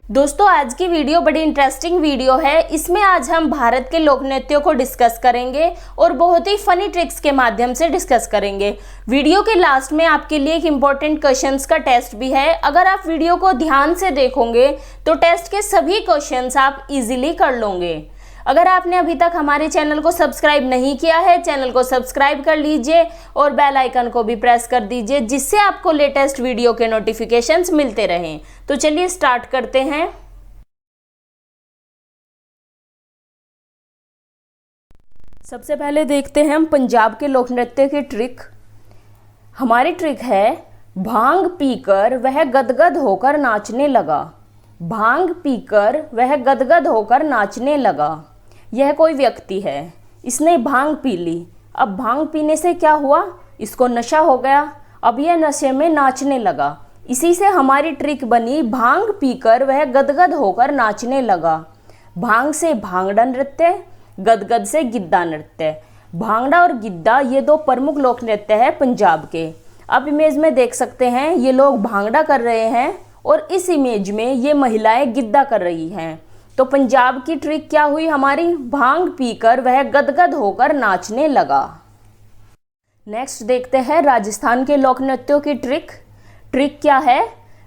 दोस्तों आज की वीडियो बड़ी इंटरेस्टिंग वीडियो है। इसमें आज हम भारत के लोक नृत्यों को डिस्कस करेंगे और बहुत ही फनी ट्रिक्स के माध्यम से डिस्कस करेंगे। वीडियो के लास्ट में आपके लिए एक इम्पोर्टेंट क्वेश्चंस का टेस्ट भी है। अगर आप वीडियो को ध्यान से देखोगे तो टेस्ट के सभी क्वेश्चंस आप इजीली कर लोगे। अगर आपने अभी तक हमारे चैनल को सब्सक्राइब नहीं किया है, चैनल को सब्सक्राइब कर लीजिए और बेल आइकन को भी प्रेस कर दीजिए, जिससे आपको लेटेस्ट वीडियो के नोटिफिकेशंस मिलते रहें। तो चलिए स्टार्ट करते हैं। सबसे पहले देखते हैं हम पंजाब के लोक नृत्य की ट्रिक। हमारी ट्रिक है भांग पीकर वह गदगद होकर नाचने लगा। भांग पीकर वह गदगद होकर नाचने लगा। यह कोई व्यक्ति है, इसने भांग पी ली। अब भांग पीने से क्या हुआ, इसको नशा हो गया। अब यह नशे में नाचने लगा। इसी से हमारी ट्रिक बनी भांग पीकर वह गदगद होकर नाचने लगा। भांग से भांगड़ा नृत्य, गदगद से गिद्धा नृत्य। भांगड़ा और गिद्धा ये दो प्रमुख लोक नृत्य है पंजाब के। अब इमेज में देख सकते हैं ये लोग भांगड़ा कर रहे हैं और इस इमेज में ये महिलाएं गिद्धा कर रही हैं। तो पंजाब की ट्रिक क्या हुई हमारी, भांग पीकर वह गदगद होकर नाचने लगा। नेक्स्ट देखते हैं राजस्थान के लोक नृत्यों की ट्रिक। ट्रिक क्या है,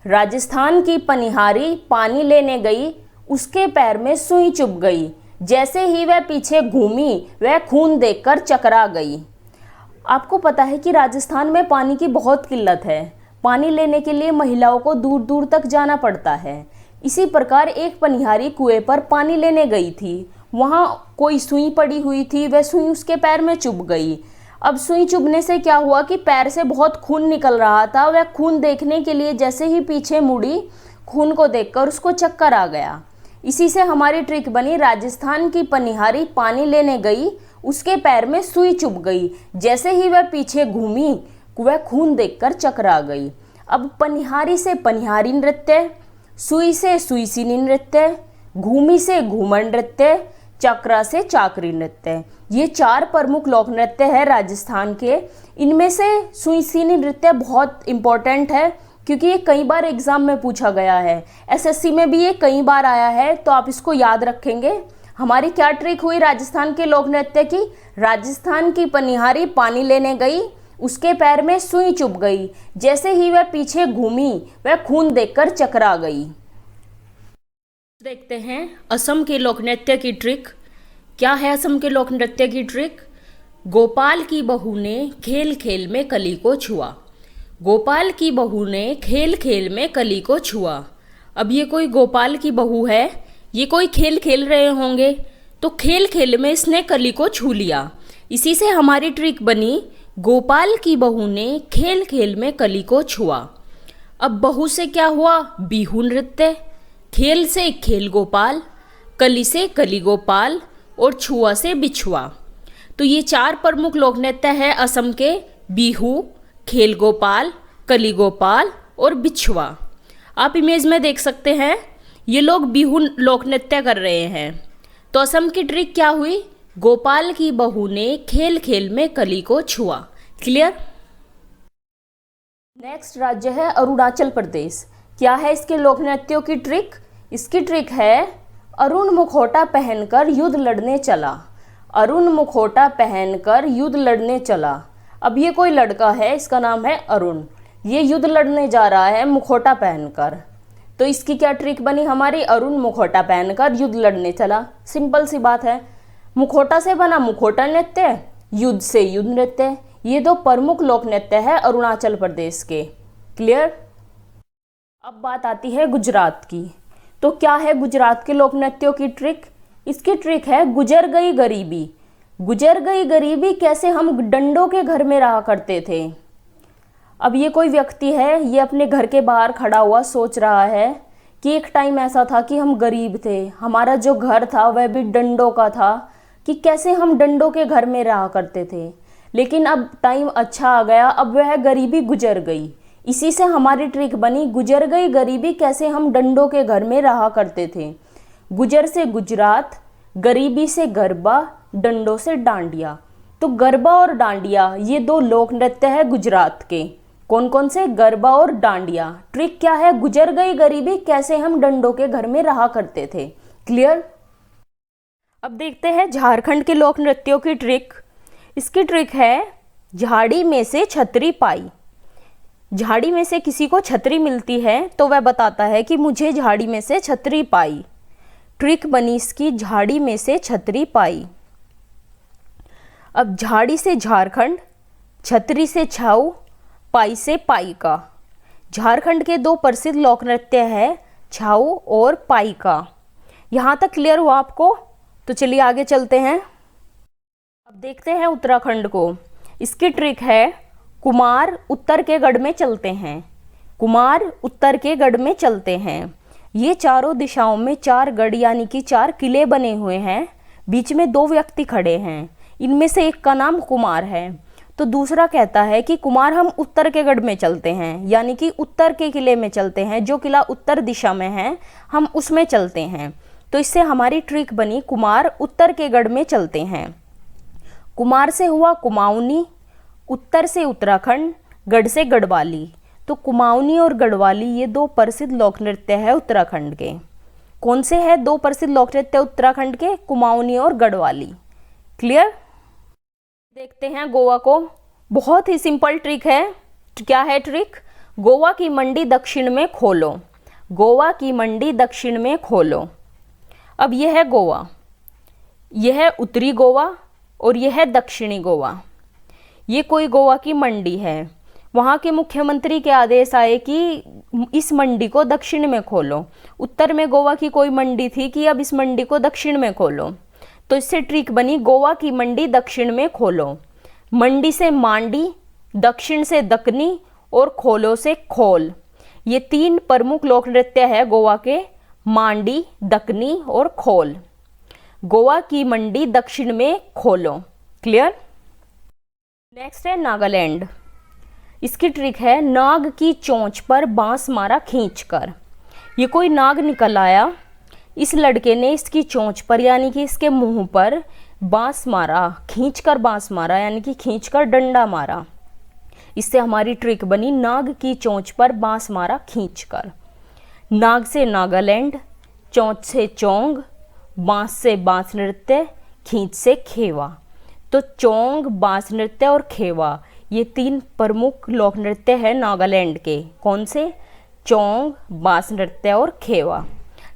राजस्थान की पनिहारी पानी लेने गई, उसके पैर में सुई चुभ गई। जैसे ही वह पीछे घूमी वह खून देखकर चकरा गई। आपको पता है कि राजस्थान में पानी की बहुत किल्लत है। पानी लेने के लिए महिलाओं को दूर दूर तक जाना पड़ता है। इसी प्रकार एक पनिहारी कुएं पर पानी लेने गई थी। वहाँ कोई सुई पड़ी हुई थी, वह सुई उसके पैर में चुभ गई। अब सुई चुभने से क्या हुआ कि पैर से बहुत खून निकल रहा था। वह खून देखने के लिए जैसे ही पीछे मुड़ी, खून को देखकर उसको चक्कर आ गया। इसी से हमारी ट्रिक बनी राजस्थान की पनिहारी पानी लेने गई, उसके पैर में सुई चुभ गई। जैसे ही वह पीछे घूमी वह खून देखकर चकरा गई। अब पनिहारी से पनिहारी नृत्य, सुई से सुईसिनी नृत्य, घूमी से घूमर नृत्य, चक्रा से चाकरी नृत्य। ये चार प्रमुख लोक नृत्य है राजस्थान के। इनमें से सुईसिनी नृत्य बहुत इम्पोर्टेंट है क्योंकि ये कई बार एग्जाम में पूछा गया है। एसएससी में भी ये कई बार आया है, तो आप इसको याद रखेंगे। हमारी क्या ट्रिक हुई राजस्थान के लोक नृत्य की, राजस्थान की पनिहारी पानी लेने गई, उसके पैर में सुई चुभ गई। जैसे ही वह पीछे घूमी वह खून देखकर चकरा गई। देखते हैं असम के लोक नृत्य की ट्रिक। क्या है असम के लोक नृत्य की ट्रिक, गोपाल की बहू ने खेल खेल में कली को छुआ। गोपाल की बहू ने खेल खेल में कली को छुआ। अब ये कोई गोपाल की बहू है, ये कोई खेल खेल रहे होंगे, तो खेल खेल में इसने कली को छू लिया। इसी से हमारी ट्रिक बनी गोपाल की बहू ने खेल खेल में कली को छुआ। अब बहू से क्या हुआ, बिहू नृत्य। खेल से खेल गोपाल, कली से कली गोपाल और छुआ से बिछुआ। तो ये चार प्रमुख लोक नृत्य है असम के, बिहू, खेल गोपाल, कली गोपाल और बिछुआ। आप इमेज में देख सकते हैं ये लोग बिहू लोक नृत्य कर रहे हैं। तो असम की ट्रिक क्या हुई, गोपाल की बहू ने खेल खेल में कली को छुआ। क्लियर। नेक्स्ट राज्य है अरुणाचल प्रदेश। क्या है इसके लोक नृत्यों की ट्रिक, इसकी ट्रिक है अरुण मुखौटा पहनकर युद्ध लड़ने चला। अरुण मुखौटा पहनकर युद्ध लड़ने चला। अब ये कोई लड़का है, इसका नाम है अरुण। ये युद्ध लड़ने जा रहा है मुखौटा पहनकर। तो इसकी क्या ट्रिक बनी हमारी, अरुण मुखौटा पहनकर युद्ध लड़ने चला। सिंपल सी बात है, मुखौटा से बना मुखौटा नृत्य, युद्ध से युद्ध नृत्य। ये दो प्रमुख लोक नृत्य है अरुणाचल प्रदेश के। क्लियर। अब बात आती है गुजरात की। तो क्या है गुजरात के लोक नृत्यों की ट्रिक, इसकी ट्रिक है गुजर गई गरीबी। गुजर गई गरीबी कैसे, हम डंडों के घर में रहा करते थे। अब ये कोई व्यक्ति है, ये अपने घर के बाहर खड़ा हुआ सोच रहा है कि एक टाइम ऐसा था कि हम गरीब थे, हमारा जो घर था वह भी डंडों का था, कि कैसे हम डंडों के घर में रहा करते थे। लेकिन अब टाइम अच्छा आ गया, अब वह गरीबी गुजर गई। इसी से हमारी ट्रिक बनी गुजर गई गरीबी कैसे हम डंडों के घर में रहा करते थे। गुजर से गुजरात, गरीबी से गरबा, डंडों से डांडिया। तो गरबा और डांडिया ये दो लोक नृत्य है गुजरात के। कौन कौन से? गरबा और डांडिया। ट्रिक क्या है? गुजर गई गरीबी, कैसे हम डंडों के घर में रहा करते थे। क्लियर? अब देखते हैं झारखंड के लोक नृत्यों की ट्रिक। इसकी ट्रिक है झाड़ी में से छतरी पाई। झाड़ी में से किसी को छतरी मिलती है तो वह बताता है कि मुझे झाड़ी में से छतरी पाई। ट्रिक बनी इसकी झाड़ी में से छतरी पाई। अब झाड़ी से झारखंड, छतरी से छाऊ, पाई से पाई का। झारखंड के दो प्रसिद्ध लोक नृत्य है छाऊ और पाई का। यहाँ तक क्लियर हुआ आपको? तो चलिए आगे चलते हैं। अब देखते हैं उत्तराखंड को। इसकी ट्रिक है कुमार उत्तर के गढ़ में चलते हैं। कुमार उत्तर के गढ़ में चलते हैं। ये चारों दिशाओं में 4 गढ़ यानी कि 4 किले बने हुए हैं। बीच में 2 व्यक्ति खड़े हैं। इनमें से एक का नाम कुमार है। तो दूसरा कहता है कि कुमार हम उत्तर के गढ़ में चलते हैं, यानी कि उत्तर के किले में चलते हैं। जो किला उत्तर दिशा में है हम उसमें चलते हैं। तो इससे हमारी ट्रिक बनी कुमार उत्तर के गढ़ में चलते हैं। कुमार से हुआ कुमाऊनी, उत्तर से उत्तराखंड, गढ़ से गढ़वाली। तो कुमाऊनी और गढ़वाली ये 2 प्रसिद्ध लोक नृत्य है उत्तराखंड के। कौन से हैं 2 प्रसिद्ध लोक नृत्य उत्तराखंड के? कुमाऊनी और गढ़वाली। क्लियर? देखते हैं गोवा को। बहुत ही सिंपल ट्रिक है। क्या है ट्रिक? गोवा की मंडी दक्षिण में खोलो। गोवा की मंडी दक्षिण में खोलो। अब यह है गोवा, यह है उत्तरी गोवा और यह है दक्षिणी गोवा। ये कोई गोवा की मंडी है। वहाँ के मुख्यमंत्री के आदेश आए कि इस मंडी को दक्षिण में खोलो। उत्तर में गोवा की कोई मंडी थी कि अब इस मंडी को दक्षिण में खोलो। तो इससे ट्रिक बनी गोवा की मंडी दक्षिण में खोलो। मंडी से मांडी, दक्षिण से दक्कनी और खोलो से खोल। ये 3 प्रमुख लोक नृत्य है गोवा के, मांडी, दक्कनी और खोल। गोवा की मंडी दक्षिण में खोलो। क्लियर? नेक्स्ट है नागालैंड। इसकी ट्रिक है नाग की चोंच पर बांस मारा खींचकर। ये कोई नाग निकल आया, इस लड़के ने इसकी चोंच पर यानी कि इसके मुंह पर बांस मारा, खींचकर बांस मारा यानी कि खींचकर डंडा मारा। इससे हमारी ट्रिक बनी नाग की चोंच पर बांस मारा खींचकर। नाग से नागालैंड, चोंच से चोंग, बांस से बांस नृत्य, खींच से खेवा। तो चोंग, बांस नृत्य और खेवा ये 3 प्रमुख लोक नृत्य है नागालैंड के। कौन से? चोंग, बांस नृत्य और खेवा।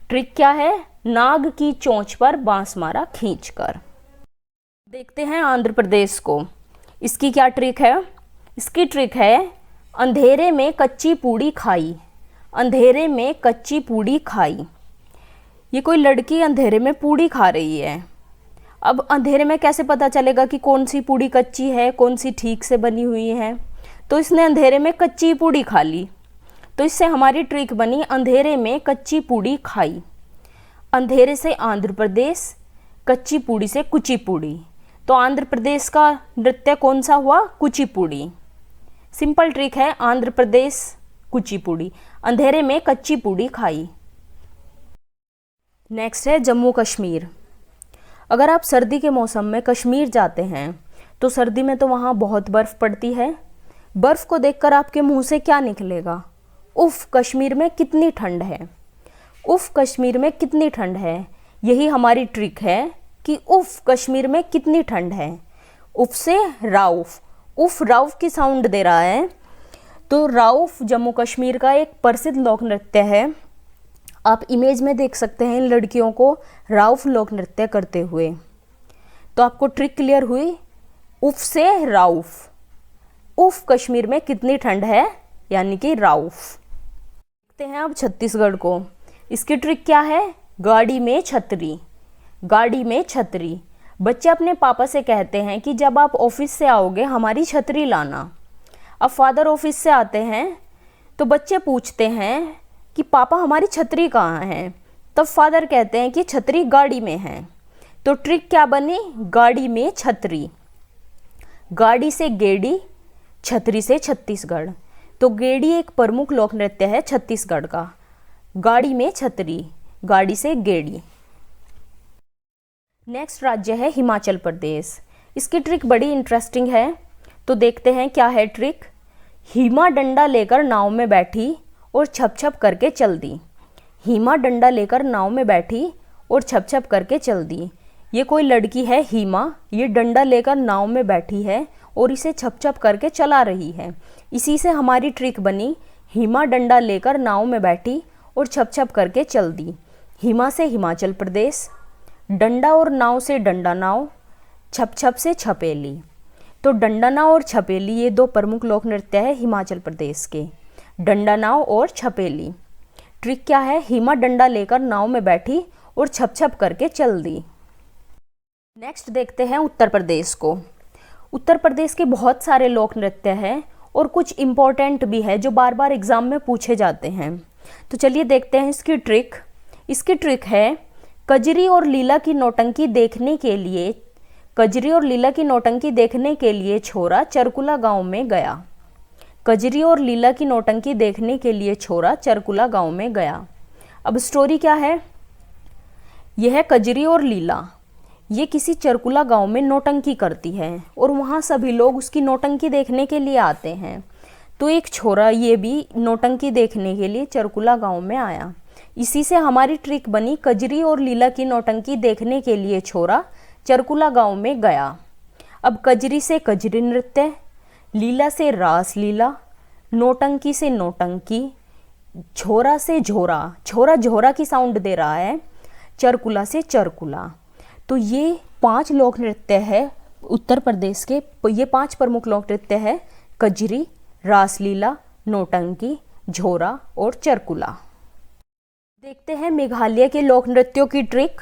ट्रिक क्या है? नाग की चोंच पर बांस मारा खींचकर। देखते हैं आंध्र प्रदेश को। इसकी क्या ट्रिक है? इसकी ट्रिक है अंधेरे में कच्ची पूड़ी खाई। अंधेरे में कच्ची पूड़ी खाई। ये कोई लड़की अंधेरे में पूड़ी खा रही है। अब अंधेरे में कैसे पता चलेगा कि कौन सी पूड़ी कच्ची है, कौन सी ठीक से बनी हुई है? तो इसने अंधेरे में कच्ची पूड़ी खा ली। तो इससे हमारी ट्रिक बनी अंधेरे में कच्ची पूड़ी खाई। अंधेरे से आंध्र प्रदेश, कच्ची पूड़ी से कुचिपुड़ी। तो आंध्र प्रदेश का नृत्य कौन सा हुआ? कुचिपुड़ी। सिंपल ट्रिक है आंध्र प्रदेश कुचिपुड़ी। अंधेरे में कच्ची पूड़ी खाई। नेक्स्ट है जम्मू कश्मीर। अगर आप सर्दी के मौसम में कश्मीर जाते हैं तो सर्दी में तो वहाँ बहुत बर्फ़ पड़ती है। बर्फ़ को देखकर आपके मुंह से क्या निकलेगा? उफ़, कश्मीर में कितनी ठंड है। उफ़, कश्मीर में कितनी ठंड है। यही हमारी ट्रिक है कि उफ़, कश्मीर में कितनी ठंड है। उफ़ से राउफ़, उफ़ राउफ़ की साउंड दे रहा है। तो राउफ़ जम्मू कश्मीर का एक प्रसिद्ध लोक नृत्य है। आप इमेज में देख सकते हैं इन लड़कियों को राउफ़ लोक नृत्य करते हुए। तो आपको ट्रिक क्लियर हुई? उफ़ से राउफ़। उफ़, कश्मीर में कितनी ठंड है यानी कि राउफ़। देखते हैं अब छत्तीसगढ़ को। इसकी ट्रिक क्या है? गाड़ी में छतरी। गाड़ी में छतरी। बच्चे अपने पापा से कहते हैं कि जब आप ऑफिस से आओगे हमारी छतरी लाना। अब फादर ऑफिस से आते हैं तो बच्चे पूछते हैं कि पापा हमारी छतरी कहाँ है? तब फादर कहते हैं कि छतरी गाड़ी में है। तो ट्रिक क्या बनी? गाड़ी में छतरी। गाड़ी से गेड़ी, छतरी से छत्तीसगढ़। तो गेड़ी एक प्रमुख लोक नृत्य है छत्तीसगढ़ का। गाड़ी में छतरी, गाड़ी से गेड़ी। नेक्स्ट राज्य है हिमाचल प्रदेश। इसकी ट्रिक बड़ी इंटरेस्टिंग है। तो देखते हैं क्या है ट्रिक। हीमा डंडा लेकर नाव में बैठी और छप छप करके चल दी। हीमा डंडा लेकर नाव में बैठी और छप छप करके चल दी। ये कोई लड़की है हीमा, ये डंडा लेकर नाव में बैठी है और इसे छप छप करके चला रही है। इसी से हमारी ट्रिक बनी, हीमा डंडा लेकर नाव में बैठी और छप छप करके चल दी। हीमा से हिमाचल प्रदेश, डंडा और नाव से डंडा नाव, छप छप से छपेली। तो डंडा नाव और छपेली ये दो प्रमुख लोक नृत्य है हिमाचल प्रदेश के, डंडा नाव और छपेली। ट्रिक क्या है, हीमा डंडा लेकर नाव में बैठी और छप छप करके चल दी। नेक्स्ट देखते हैं उत्तर प्रदेश को। उत्तर प्रदेश के बहुत सारे लोक नृत्य हैं और कुछ इम्पोर्टेंट भी है जो बार बार एग्जाम में पूछे जाते हैं। तो चलिए देखते हैं इसकी ट्रिक। इसकी ट्रिक है, कजरी और लीला की नौटंकी देखने के लिए, कजरी और लीला की नौटंकी देखने के लिए छोरा चरकुला गांव में गया। कजरी और लीला की नौटंकी देखने के लिए छोरा चरकुला गांव में गया। अब स्टोरी क्या है, यह है कजरी और लीला, ये किसी चरकुला गांव में नौटंकी करती है और वहाँ सभी लोग उसकी नौटंकी देखने के लिए आते हैं। तो एक छोरा ये भी नौटंकी देखने के लिए चरकुला गांव में आया। इसी से हमारी ट्रिक बनी, कजरी और लीला की नौटंकी देखने के लिए छोरा चरकुला गांव में गया। अब कजरी से कजरी नृत्य, लीला से रास लीला, नौटंकी से नौटंकी, छोरा से झोरा, छोरा झोरा की साउंड दे रहा है, चरकुला से चरकुला। तो ये 5 लोक नृत्य है उत्तर प्रदेश के, ये 5 प्रमुख लोक नृत्य है, कजरी, रासलीला, नौटंकी, झोरा और चरकुला। देखते हैं मेघालय के लोक नृत्यों की ट्रिक।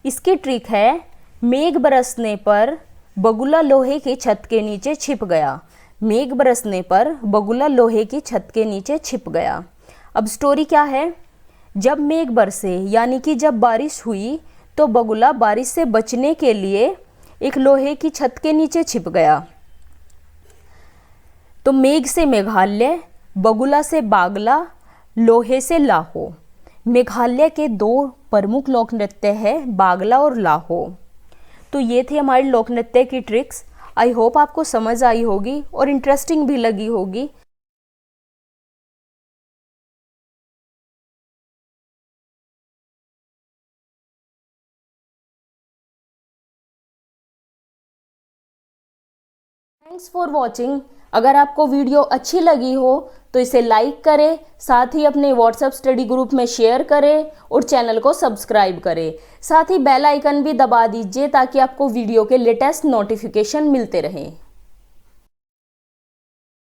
इसकी ट्रिक है, मेघ बरसने पर बगुला लोहे की छत के नीचे छिप गया। मेघ बरसने पर बगुला लोहे की छत के नीचे छिप गया। अब स्टोरी क्या है, जब मेघ बरसे यानी कि जब बारिश हुई तो बगुला बारिश से बचने के लिए एक लोहे की छत के नीचे छिप गया। तो मेघ से मेघालय, बगुला से बागला, लोहे से लाहो। मेघालय के 2 प्रमुख लोक नृत्य है बागला और लाहो। तो ये थे हमारे लोक नृत्य की ट्रिक्स। आई होप आपको समझ आई होगी और इंटरेस्टिंग भी लगी होगी। Thanks for watching. अगर आपको वीडियो अच्छी लगी हो तो इसे लाइक करें, साथ ही अपने व्हाट्सएप स्टडी ग्रुप में शेयर करें और चैनल को सब्सक्राइब करें। साथ ही बेल आइकन भी दबा दीजिए ताकि आपको वीडियो के लेटेस्ट नोटिफिकेशन मिलते रहें।